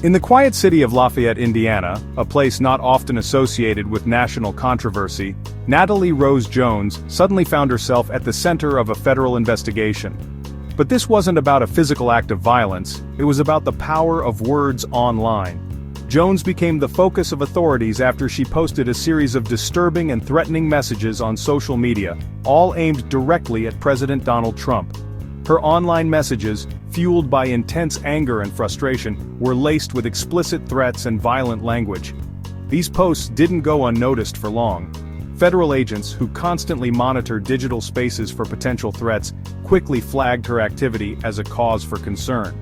In the quiet city of Lafayette, Indiana, a place not often associated with national controversy, Natalie Rose Jones suddenly found herself at the center of a federal investigation. But this wasn't about a physical act of violence, it was about the power of words online. Jones became the focus of authorities after she posted a series of disturbing and threatening messages on social media, all aimed directly at President Donald Trump. Her online messages, fueled by intense anger and frustration, were laced with explicit threats and violent language. These posts didn't go unnoticed for long. Federal agents who constantly monitor digital spaces for potential threats quickly flagged her activity as a cause for concern.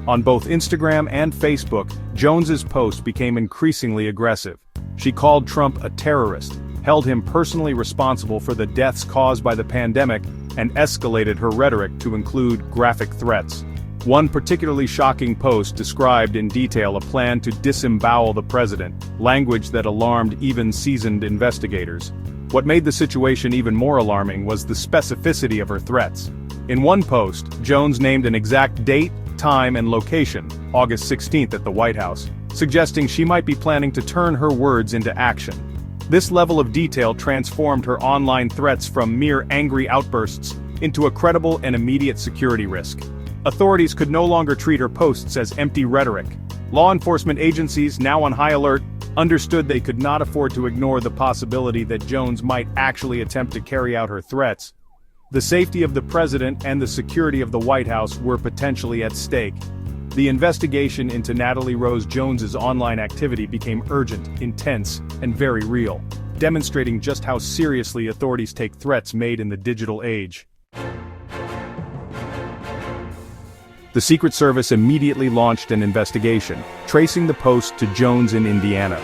On both Instagram and Facebook, Jones's post became increasingly aggressive. She called Trump a terrorist, held him personally responsible for the deaths caused by the pandemic, and escalated her rhetoric to include graphic threats. One particularly shocking post described in detail a plan to disembowel the president, language that alarmed even seasoned investigators. What made the situation even more alarming was the specificity of her threats. In one post, Jones named an exact date, time, and location, August 16th at the White House, suggesting she might be planning to turn her words into action. This level of detail transformed her online threats from mere angry outbursts into a credible and immediate security risk. Authorities could no longer treat her posts as empty rhetoric. Law enforcement agencies, now on high alert, understood they could not afford to ignore the possibility that Jones might actually attempt to carry out her threats. The safety of the president and the security of the White House were potentially at stake. The investigation into Natalie Rose Jones's online activity became urgent, intense, and very real, demonstrating just how seriously authorities take threats made in the digital age. The Secret Service immediately launched an investigation, tracing the post to Jones in Indiana.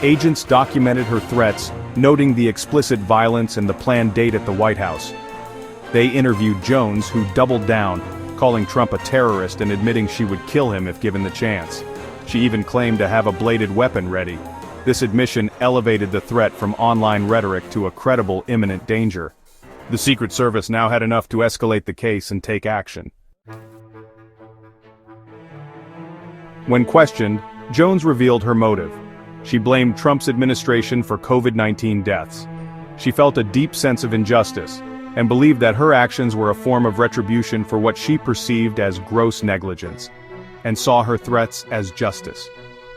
Agents documented her threats, noting the explicit violence and the planned date at the White House. They interviewed Jones, who doubled down, calling Trump a terrorist and admitting she would kill him if given the chance. She even claimed to have a bladed weapon ready. This admission elevated the threat from online rhetoric to a credible imminent danger. The Secret Service now had enough to escalate the case and take action. When questioned, Jones revealed her motive. She blamed Trump's administration for COVID-19 deaths. She felt a deep sense of injustice, and believed that her actions were a form of retribution for what she perceived as gross negligence, and saw her threats as justice.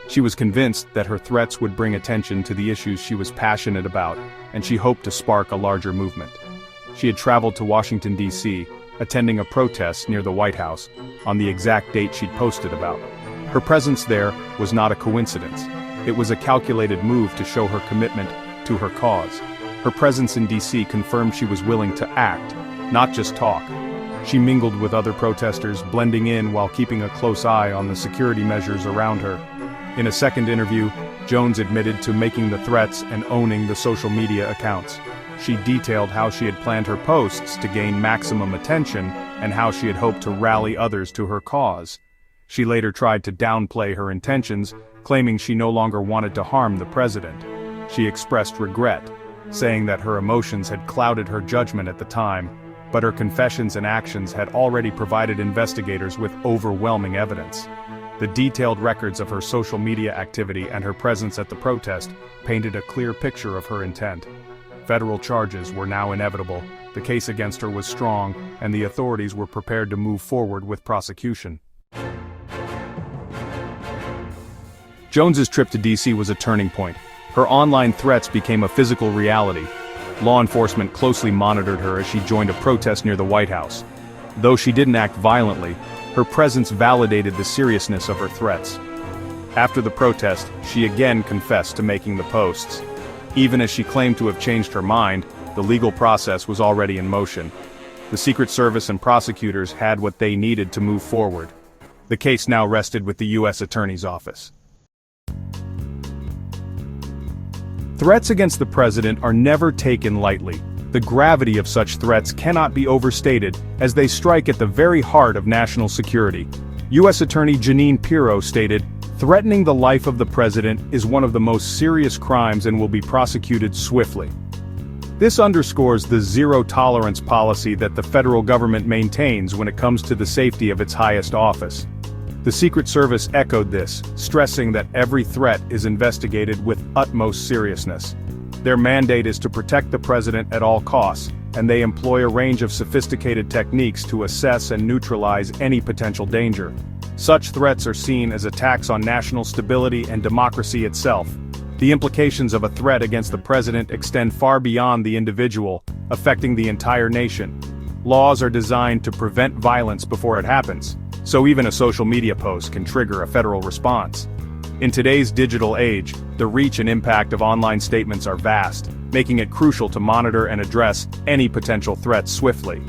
She was convinced that her threats would bring attention to the issues she was passionate about, and she hoped to spark a larger movement. She had traveled to Washington, D.C., attending a protest near the White House, on the exact date she'd posted about. Her presence there was not a coincidence. It was a calculated move to show her commitment to her cause. Her presence in D.C. confirmed she was willing to act, not just talk. She mingled with other protesters, blending in while keeping a close eye on the security measures around her. In a second interview, Jones admitted to making the threats and owning the social media accounts. She detailed how she had planned her posts to gain maximum attention and how she had hoped to rally others to her cause. She later tried to downplay her intentions, claiming she no longer wanted to harm the president. She expressed regret, saying that her emotions had clouded her judgment at the time, but her confessions and actions had already provided investigators with overwhelming evidence. The detailed records of her social media activity and her presence at the protest painted a clear picture of her intent. Federal charges were now inevitable, the case against her was strong, and the authorities were prepared to move forward with prosecution. Jones's trip to D.C. was a turning point. Her online threats became a physical reality. Law enforcement closely monitored her as she joined a protest near the White House. Though she didn't act violently, her presence validated the seriousness of her threats. After the protest, she again confessed to making the posts. Even as she claimed to have changed her mind, the legal process was already in motion. The Secret Service and prosecutors had what they needed to move forward. The case now rested with the U.S. Attorney's Office. Threats against the president are never taken lightly. The gravity of such threats cannot be overstated, as they strike at the very heart of national security. U.S. Attorney Jeanine Pirro stated, "Threatening the life of the president is one of the most serious crimes and will be prosecuted swiftly." This underscores the zero-tolerance policy that the federal government maintains when it comes to the safety of its highest office. The Secret Service echoed this, stressing that every threat is investigated with utmost seriousness. Their mandate is to protect the president at all costs, and they employ a range of sophisticated techniques to assess and neutralize any potential danger. Such threats are seen as attacks on national stability and democracy itself. The implications of a threat against the president extend far beyond the individual, affecting the entire nation. Laws are designed to prevent violence before it happens, so even a social media post can trigger a federal response. In today's digital age, the reach and impact of online statements are vast, making it crucial to monitor and address any potential threats swiftly.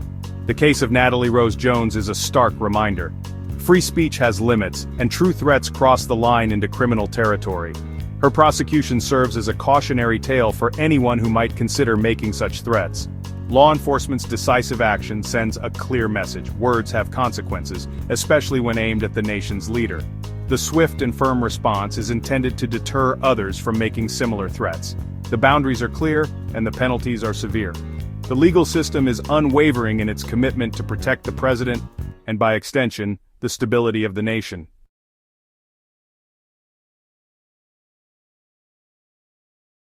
The case of Natalie Rose Jones is a stark reminder. Free speech has limits, and true threats cross the line into criminal territory. Her prosecution serves as a cautionary tale for anyone who might consider making such threats. Law enforcement's decisive action sends a clear message: words have consequences, especially when aimed at the nation's leader. The swift and firm response is intended to deter others from making similar threats. The boundaries are clear, and the penalties are severe. The legal system is unwavering in its commitment to protect the president, and by extension, the stability of the nation.